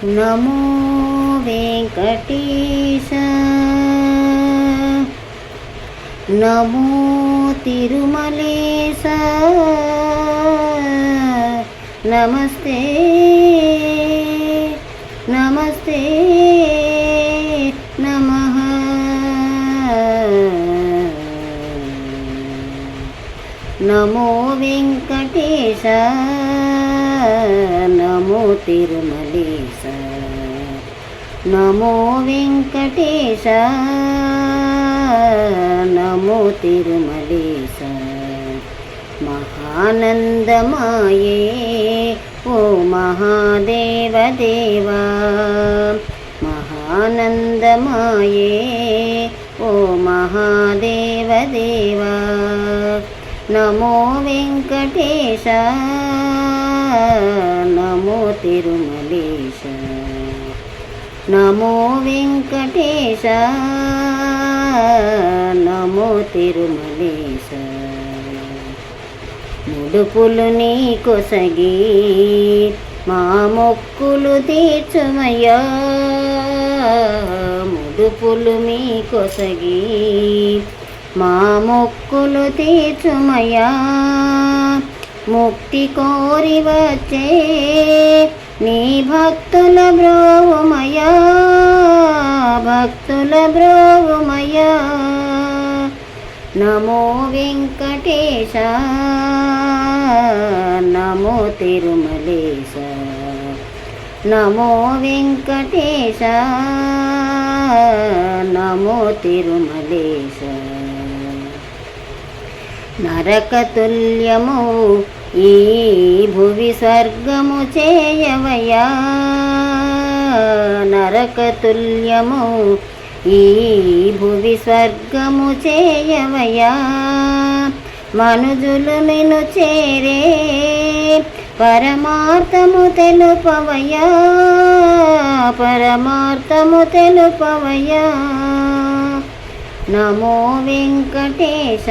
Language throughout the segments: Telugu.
నమో వెంకటేశ నమో తిరుమలేశ నమస్తే నమస్తే నమః నమో వెంకటేశ నమో తిరుమలేశ నమో వెంకటేశ నమో తిరుమలేశ మహానందమాయే ఓ మహాదేవ దేవా మహానందమాయే ఓ మహాదేవ దేవా నమో వెంకటేశ నమో తిరుమలేశ నమో వెంకటేశ నమో తిరుమలేశ ముడుపులు నీ కొసగి మా మొక్కులు తీర్చుమయ్యా ముడుపులు మీ కొసగి మా మొక్కులు తీర్చుమయ్యా ముక్తి కోరి వచ్చే నీ భక్తుల బ్రోవుమయ్యా భక్తుల బ్రోవుమయ్యా నమో వెంకటేశ నమో తిరుమలేశ నమో వెంకటేశ నమో తిరుమలేశ నరకతుల్యము ఈ భువి స్వర్గము చేయవయ్యా నరకతుల్యము ఈ భువి స్వర్గము చేయవయ్యా మనుజులు నిన్ను చేరే పరమార్థము తెలుపవయ్యా పరమార్థము తెలుపవయ్యా నమో వెంకటేశ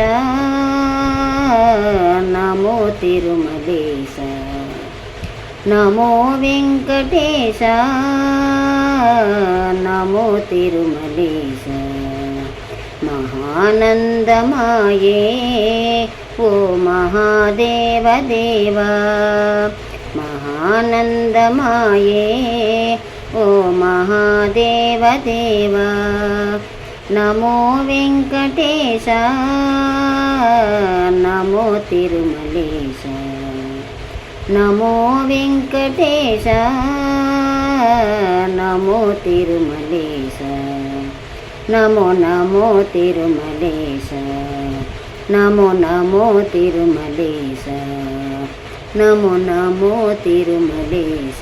నమో తిరుమలేశ నమో వెంకటేశ నమో తిరుమలేశ మహానందమాయే ఓ మహాదేవ దేవా మహానందమాయే ఓ మహాదేవ దేవా నమో వెంకటేశ నమో తిరుమలేశ నమో వెంకటేశ నమో తిరుమలేశ నమో నమో తిరుమలేశ నమో నమో తిరుమలేశ నమో నమో తిరుమలేశ